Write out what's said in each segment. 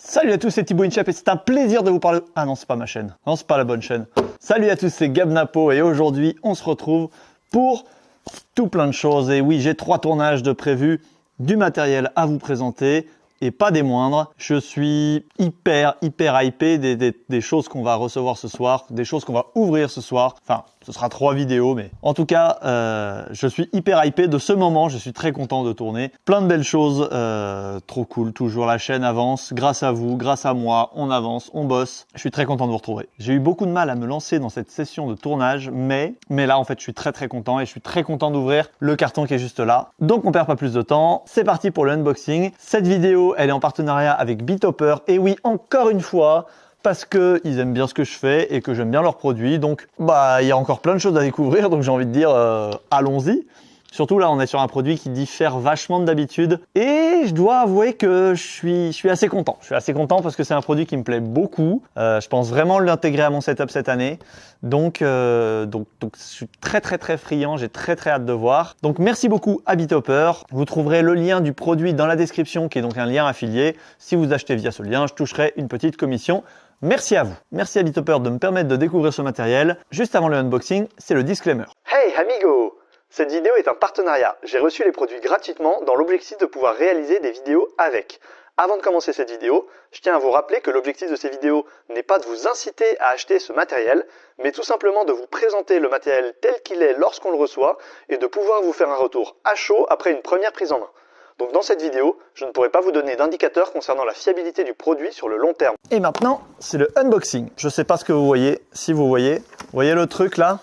Salut à tous, c'est Thibaut InShape et c'est un plaisir de vous parler... Ah non, c'est pas ma chaîne. Non, c'est pas la bonne chaîne. Salut à tous, c'est Gab Napo et aujourd'hui, on se retrouve pour tout plein de choses. Et oui, j'ai 3 tournages de prévus, du matériel à vous présenter et pas des moindres. Je suis hyper hypé des choses qu'on va recevoir ce soir, des choses qu'on va ouvrir ce soir. Enfin, ce sera 3 vidéos, mais en tout cas, je suis hyper hypé de ce moment. Je suis très content de tourner. Plein de belles choses, trop cool. Toujours la chaîne avance, grâce à vous, grâce à moi, on avance, on bosse. Je suis très content de vous retrouver. J'ai eu beaucoup de mal à me lancer dans cette session de tournage, mais là, en fait, je suis très content et je suis très content d'ouvrir le carton qui est juste là. Donc, on perd pas plus de temps. C'est parti pour le unboxing. Cette vidéo, elle est en partenariat avec Bitopper. Et oui, encore une fois, parce qu'ils aiment bien ce que je fais et que j'aime bien leurs produits. Donc, il y a encore plein de choses à découvrir. Donc, j'ai envie de dire, allons-y. Surtout là, on est sur un produit qui diffère vachement d'habitude. Et je dois avouer que je suis assez content. Je suis assez content parce que c'est un produit qui me plaît beaucoup. Je pense vraiment l'intégrer à mon setup cette année. Donc je suis très friand. J'ai très hâte de voir. Donc, merci beaucoup à Bitopper. Vous trouverez le lien du produit dans la description, qui est donc un lien affilié. Si vous achetez via ce lien, je toucherai une petite commission. Merci à vous. Merci à Bitopper de me permettre de découvrir ce matériel. Juste avant le unboxing, c'est le disclaimer. Hey amigo! Cette vidéo est un partenariat. J'ai reçu les produits gratuitement dans l'objectif de pouvoir réaliser des vidéos avec. Avant de commencer cette vidéo, je tiens à vous rappeler que l'objectif de ces vidéos n'est pas de vous inciter à acheter ce matériel, mais tout simplement de vous présenter le matériel tel qu'il est lorsqu'on le reçoit et de pouvoir vous faire un retour à chaud après une première prise en main. Donc dans cette vidéo, je ne pourrai pas vous donner d'indicateur concernant la fiabilité du produit sur le long terme. Et maintenant, c'est le unboxing. Je ne sais pas ce que vous voyez, si vous voyez le truc là?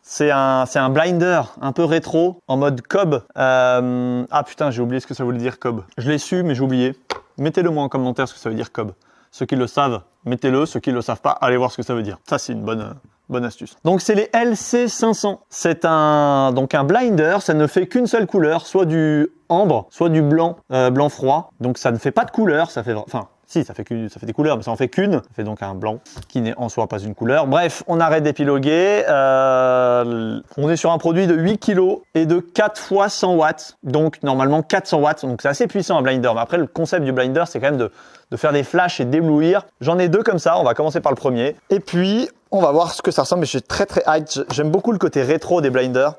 C'est un blinder un peu rétro, en mode cob. Ah putain, j'ai oublié ce que ça voulait dire cob. Je l'ai su, mais j'ai oublié. Mettez-le moi en commentaire ce que ça veut dire cob. Ceux qui le savent, mettez-le. Ceux qui ne le savent pas, allez voir ce que ça veut dire. Ça, c'est une bonne astuce. Donc, c'est les LC500. C'est un blinder, ça ne fait qu'une seule couleur, soit du ambre, soit du blanc, blanc froid. Donc, ça ne fait pas de couleur, ça fait... Enfin, si, ça fait des couleurs, mais ça en fait qu'une. Ça fait donc un blanc qui n'est en soi pas une couleur. Bref, on arrête d'épiloguer. On est sur un produit de 8 kg et de 4 fois 100 watts. Donc, normalement, 400 watts. Donc, c'est assez puissant un blinder. Mais après, le concept du blinder, c'est quand même de faire des flashs et d'éblouir. J'en ai 2 comme ça. On va commencer par le premier. Et puis, on va voir ce que ça ressemble. Mais je suis très hype. J'aime beaucoup le côté rétro des blinders.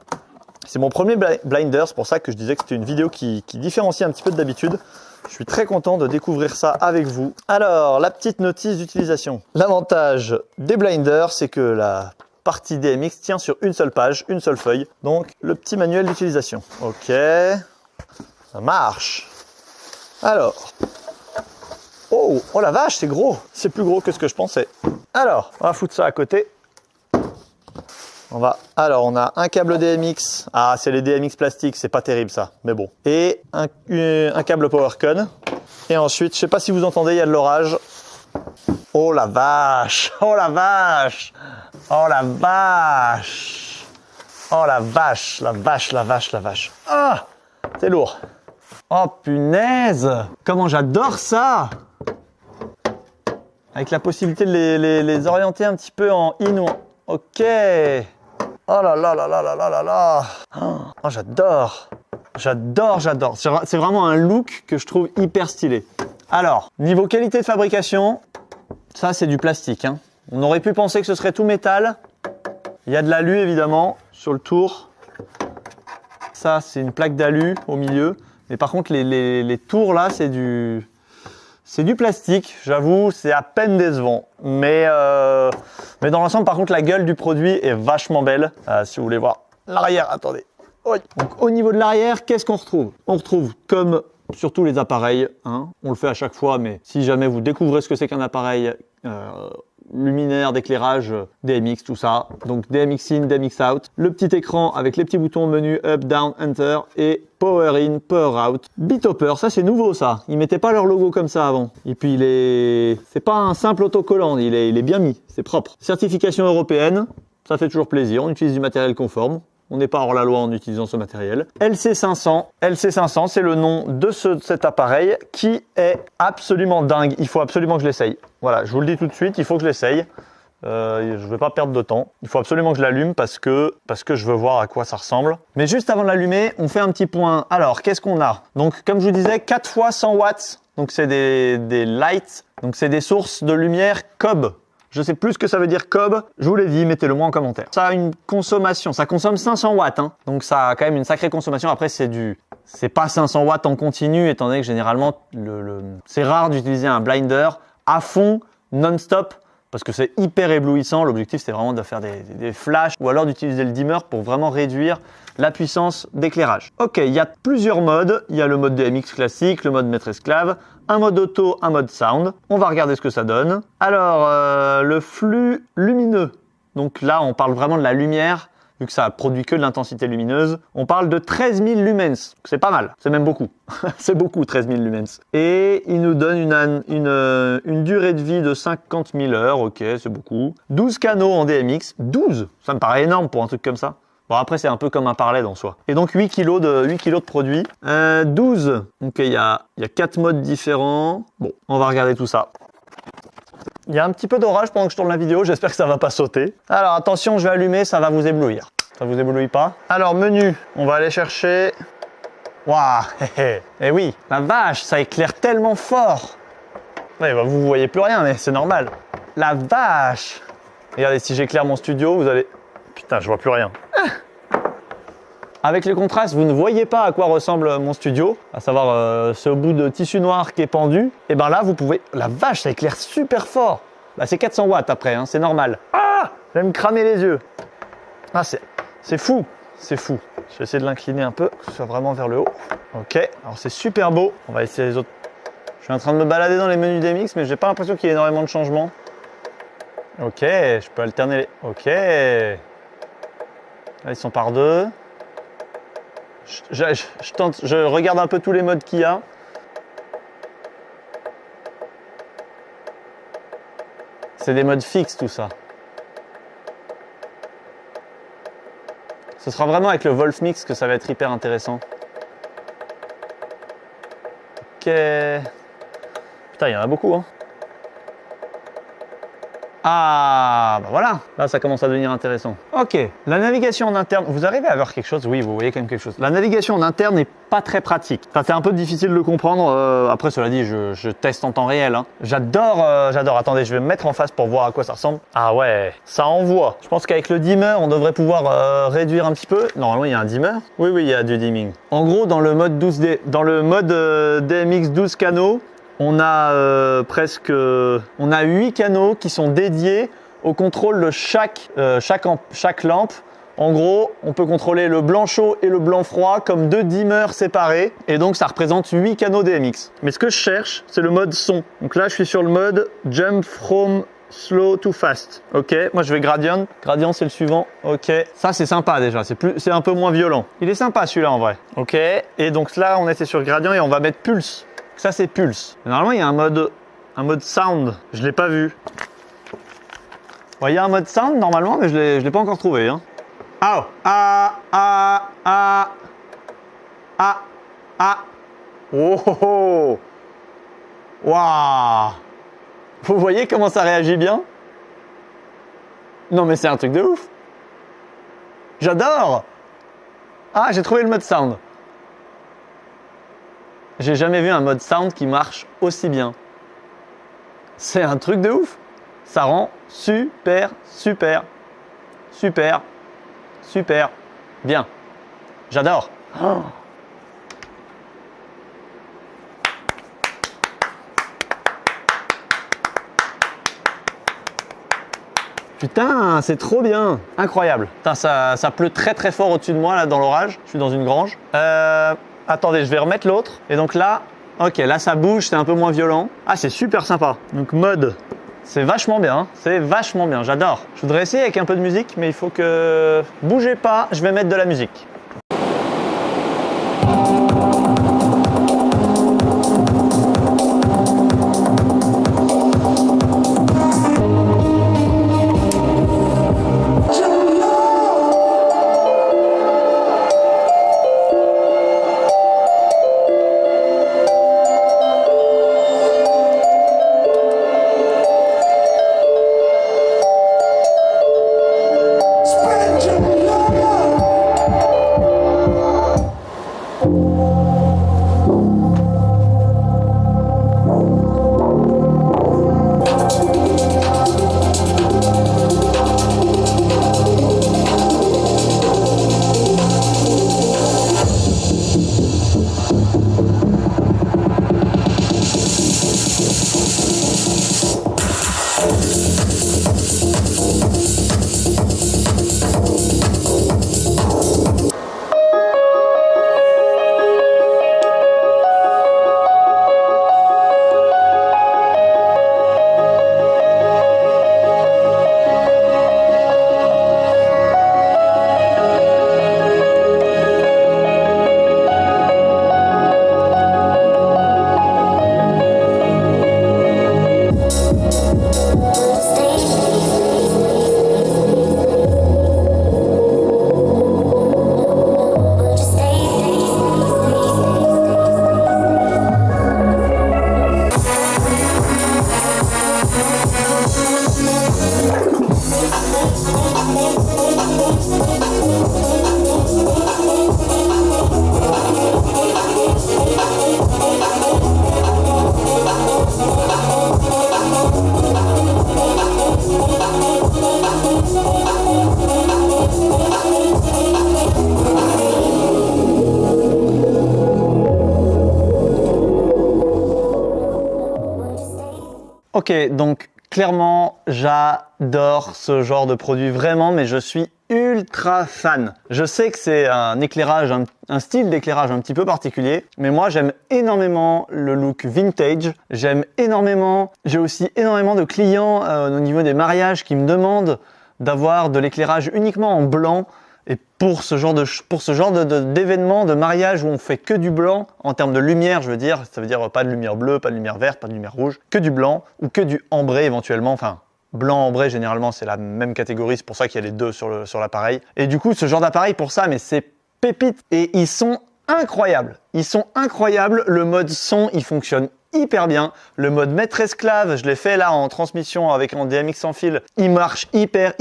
C'est mon premier blinder. C'est pour ça que je disais que c'était une vidéo qui différencie un petit peu de d'habitude. Je suis très content de découvrir ça avec vous. Alors, la petite notice d'utilisation. L'avantage des blinders, c'est que la partie DMX tient sur une seule page, une seule feuille. Donc, le petit manuel d'utilisation. Ok, ça marche. Alors, oh la vache, c'est gros. C'est plus gros que ce que je pensais. Alors, on va foutre ça à côté. Alors, on a un câble DMX. Ah, c'est les DMX plastiques, c'est pas terrible ça, mais bon. Et un câble PowerCon. Et ensuite, je sais pas si vous entendez, il y a de l'orage. Oh la vache! Oh la vache! Oh la vache! Oh la vache! La vache! Ah! C'est lourd. Oh punaise! Comment j'adore ça! Avec la possibilité de les orienter un petit peu en in ou en... Ok! Oh là là. Oh, j'adore. C'est vraiment un look que je trouve hyper stylé. Alors, niveau qualité de fabrication, ça c'est du plastique. Hein. On aurait pu penser que ce serait tout métal. Il y a de l'alu évidemment sur le tour. Ça c'est une plaque d'alu au milieu. Mais par contre les tours là c'est du plastique, j'avoue, c'est à peine décevant. Mais dans l'ensemble, par contre, la gueule du produit est vachement belle. Si vous voulez voir l'arrière, attendez. Oui. Donc, au niveau de l'arrière, qu'est-ce qu'on retrouve? On retrouve, comme sur tous les appareils, hein, on le fait à chaque fois, mais si jamais vous découvrez ce que c'est qu'un appareil luminaire, d'éclairage, DMX, tout ça. Donc DMX in, DMX out. Le petit écran avec les petits boutons menu up, down, enter et power in, power out. Bitopper, ça c'est nouveau ça. Ils mettaient pas leur logo comme ça avant. Et puis c'est pas un simple autocollant, il est bien mis, c'est propre. Certification européenne, ça fait toujours plaisir. On utilise du matériel conforme. On n'est pas hors la loi en utilisant ce matériel. LC500, c'est le nom de cet appareil qui est absolument dingue. Il faut absolument que je l'essaye. Voilà, je vous le dis tout de suite, il faut que je l'essaye. Je ne vais pas perdre de temps. Il faut absolument que je l'allume parce que je veux voir à quoi ça ressemble. Mais juste avant de l'allumer, on fait un petit point. Alors, qu'est-ce qu'on a? Donc, comme je vous disais, 4 fois 100 watts Donc c'est des lights, donc c'est des sources de lumière cob. Je sais plus ce que ça veut dire cob, je vous l'ai dit, mettez-le moi en commentaire. Ça a une consommation, ça consomme 500 watts, hein. Donc ça a quand même une sacrée consommation. Après c'est pas 500 watts en continu, étant donné que généralement c'est rare d'utiliser un blinder à fond, non-stop, parce que c'est hyper éblouissant. L'objectif c'est vraiment de faire des flashs ou alors d'utiliser le dimmer pour vraiment réduire la puissance d'éclairage. Ok, il y a plusieurs modes. Il y a le mode DMX classique, le mode maître esclave, un mode auto, un mode sound. On va regarder ce que ça donne. Alors, le flux lumineux. Donc là, on parle vraiment de la lumière, vu que ça produit que de l'intensité lumineuse. On parle de 13 000 lumens. C'est pas mal, c'est même beaucoup. C'est beaucoup, 13 000 lumens. Et il nous donne une durée de vie de 50 000 heures. Ok, c'est beaucoup. 12 canaux en DMX. 12, ça me paraît énorme pour un truc comme ça. Bon, après, c'est un peu comme un parallèle en soi. Et donc, 8 kg de produit. 12. Donc, il y a 4 modes différents. Bon, on va regarder tout ça. Il y a un petit peu d'orage pendant que je tourne la vidéo. J'espère que ça va pas sauter. Alors, attention, je vais allumer, ça va vous éblouir. Ça vous éblouit pas? Alors, menu. On va aller chercher... Waouh. Eh oui, la vache, ça éclaire tellement fort. Ouais, bah, vous voyez plus rien, mais c'est normal. La vache. Regardez, si j'éclaire mon studio, vous allez... Putain, je vois plus rien. Avec les contrastes, vous ne voyez pas à quoi ressemble mon studio, à savoir ce bout de tissu noir qui est pendu. Et ben là, vous pouvez... La vache, ça éclaire super fort. Bah, c'est 400 watts après, hein, c'est normal. Ah, je vais me cramer les yeux. Ah, c'est fou, c'est fou. Je vais essayer de l'incliner un peu, que ce soit vraiment vers le haut. Ok, alors c'est super beau. On va essayer les autres. Je suis en train de me balader dans les menus DMX, mais j'ai pas l'impression qu'il y ait énormément de changements. Ok, je peux alterner les... Ok. Là, ils sont par deux. Je regarde un peu tous les modes qu'il y a. C'est des modes fixes tout ça. Ce sera vraiment avec le Wolf Mix que ça va être hyper intéressant. Ok. Putain, il y en a beaucoup, hein. Ah, bah voilà, là ça commence à devenir intéressant. Ok, la navigation en interne, vous arrivez à voir quelque chose? Oui, vous voyez quand même quelque chose. La navigation en interne n'est pas très pratique. Enfin, c'est un peu difficile de le comprendre. Après, cela dit, je teste en temps réel, hein. J'adore. Attendez, je vais me mettre en face pour voir à quoi ça ressemble. Ah ouais, ça envoie. Je pense qu'avec le dimmer, on devrait pouvoir réduire un petit peu. Normalement, il y a un dimmer. Oui, il y a du dimming. En gros, dans le mode 12D, dans le mode DMX 12 canaux, on a on a 8 canaux qui sont dédiés au contrôle de chaque lampe. En gros, on peut contrôler le blanc chaud et le blanc froid comme deux dimmers séparés. Et donc, ça représente 8 canaux DMX. Mais ce que je cherche, c'est le mode son. Donc là, je suis sur le mode Jump from Slow to Fast. Ok, moi je vais Gradient. Gradient, c'est le suivant. Ok, ça c'est sympa déjà. C'est un peu moins violent. Il est sympa celui-là en vrai. Ok, et donc là, on était sur Gradient et on va mettre Pulse. Ça c'est Pulse. Normalement il y a un mode Sound, je l'ai pas vu. Bon, il y a un mode Sound normalement, mais je l'ai pas encore trouvé. Hein. Ah, ah, ah, ah, ah, ah. Oh, oh, oh. Waouh. Vous voyez comment ça réagit bien? Non mais c'est un truc de ouf. J'adore. Ah, j'ai trouvé le mode Sound. J'ai jamais vu un mode sound qui marche aussi bien. C'est un truc de ouf. Ça rend super bien. J'adore. Oh. Putain, c'est trop bien. Incroyable. Putain, ça pleut très fort au-dessus de moi là dans l'orage. Je suis dans une grange. Attendez, je vais remettre l'autre. Et donc là, ok, là ça bouge, c'est un peu moins violent. Ah, c'est super sympa. Donc mode, c'est vachement bien. C'est vachement bien, j'adore. Je voudrais essayer avec un peu de musique, mais il faut que... Bougez pas, je vais mettre de la musique. Ok, donc clairement, j'adore ce genre de produit vraiment, mais je suis ultra fan. Je sais que c'est un éclairage, un style d'éclairage un petit peu particulier, mais moi j'aime énormément le look vintage. J'aime énormément, j'ai aussi énormément de clients au niveau des mariages qui me demandent d'avoir de l'éclairage uniquement en blanc. Et pour ce genre d'événement, de mariage où on fait que du blanc, en termes de lumière, je veux dire, ça veut dire pas de lumière bleue, pas de lumière verte, pas de lumière rouge, que du blanc ou que du ambré éventuellement, enfin blanc ambré généralement c'est la même catégorie, c'est pour ça qu'il y a les deux sur l'appareil. Et du coup ce genre d'appareil pour ça, mais c'est pépite et ils sont incroyables. Ils sont incroyables, le mode son il fonctionne hyper bien. Le mode maître-esclave, je l'ai fait là en transmission avec mon DMX sans fil, il marche hyper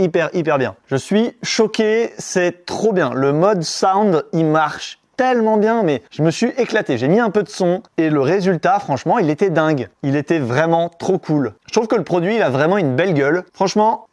bien. Je suis choqué, c'est trop bien. Le mode sound, il marche tellement bien, mais je me suis éclaté. J'ai mis un peu de son et le résultat, franchement, il était dingue. Il était vraiment trop cool. Je trouve que le produit, il a vraiment une belle gueule. Franchement,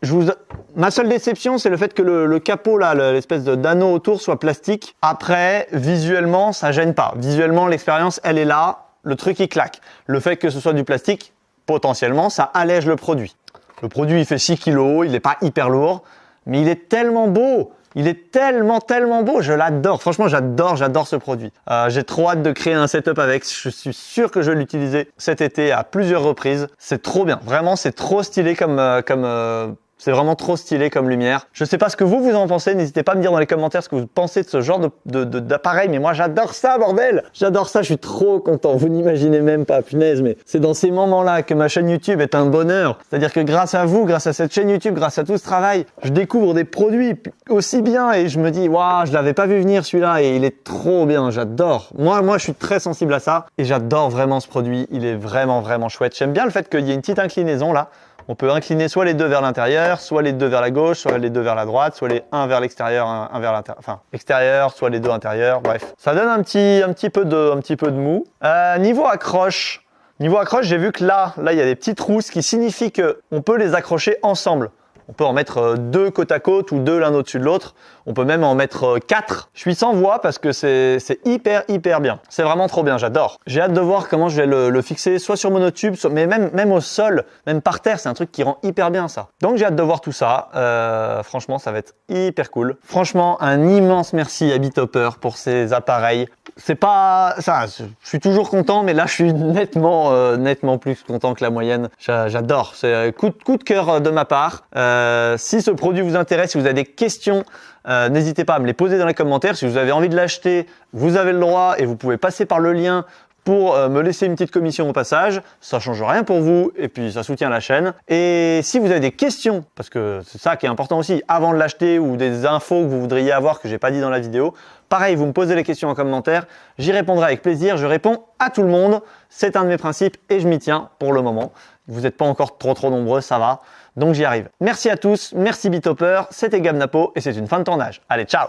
ma seule déception, c'est le fait que le capot là, l'espèce d'anneau autour soit plastique. Après, visuellement, ça gêne pas. Visuellement, l'expérience, elle est là. Le truc il claque. Le fait que ce soit du plastique, potentiellement, ça allège le produit. Le produit il fait 6 kg, il n'est pas hyper lourd, mais il est tellement beau. Il est tellement beau, je l'adore. Franchement, j'adore ce produit. J'ai trop hâte de créer un setup avec. Je suis sûr que je vais l'utiliser cet été à plusieurs reprises. C'est trop bien. Vraiment, c'est trop stylé c'est vraiment trop stylé comme lumière. Je sais pas ce que vous en pensez. N'hésitez pas à me dire dans les commentaires ce que vous pensez de ce genre d'appareil. Mais moi, j'adore ça, bordel! J'adore ça. Je suis trop content. Vous n'imaginez même pas, punaise. Mais c'est dans ces moments-là que ma chaîne YouTube est un bonheur. C'est-à-dire que grâce à vous, grâce à cette chaîne YouTube, grâce à tout ce travail, je découvre des produits aussi bien et je me dis, waouh, je l'avais pas vu venir celui-là et il est trop bien. J'adore. Moi, je suis très sensible à ça et j'adore vraiment ce produit. Il est vraiment chouette. J'aime bien le fait qu'il y ait une petite inclinaison là. On peut incliner soit les deux vers l'intérieur, soit les deux vers la gauche, soit les deux vers la droite, soit les un vers l'extérieur, un vers l'intérieur, enfin extérieur, soit les deux intérieurs. Bref, ça donne un petit peu de mou. Niveau accroche, j'ai vu que là, il y a des petites rousses, ce qui signifie que on peut les accrocher ensemble. On peut en mettre deux côte à côte ou deux l'un au-dessus de l'autre. On peut même en mettre 4. Je suis sans voix parce que c'est hyper bien. C'est vraiment trop bien, j'adore. J'ai hâte de voir comment je vais le fixer, soit sur monotube, mais même au sol, même par terre, c'est un truc qui rend hyper bien ça. Donc j'ai hâte de voir tout ça. Franchement, ça va être hyper cool. Franchement, un immense merci à BitHopper pour ces appareils. C'est pas ça, je suis toujours content, mais là je suis nettement plus content que la moyenne. J'adore. C'est coup de cœur de ma part. Si ce produit vous intéresse, si vous avez des questions, n'hésitez pas à me les poser dans les commentaires. Si vous avez envie de l'acheter, vous avez le droit et vous pouvez passer par le lien pour me laisser une petite commission au passage. Ça change rien pour vous et puis ça soutient la chaîne. Et si vous avez des questions, parce que c'est ça qui est important aussi, avant de l'acheter ou des infos que vous voudriez avoir que j'ai pas dit dans la vidéo, pareil, vous me posez les questions en commentaire, j'y répondrai avec plaisir. Je réponds à tout le monde. C'est un de mes principes et je m'y tiens pour le moment. Vous n'êtes pas encore trop nombreux, ça va. Donc j'y arrive. Merci à tous, merci BitHopper, c'était Gab Napo et c'est une fin de tournage. Allez, ciao!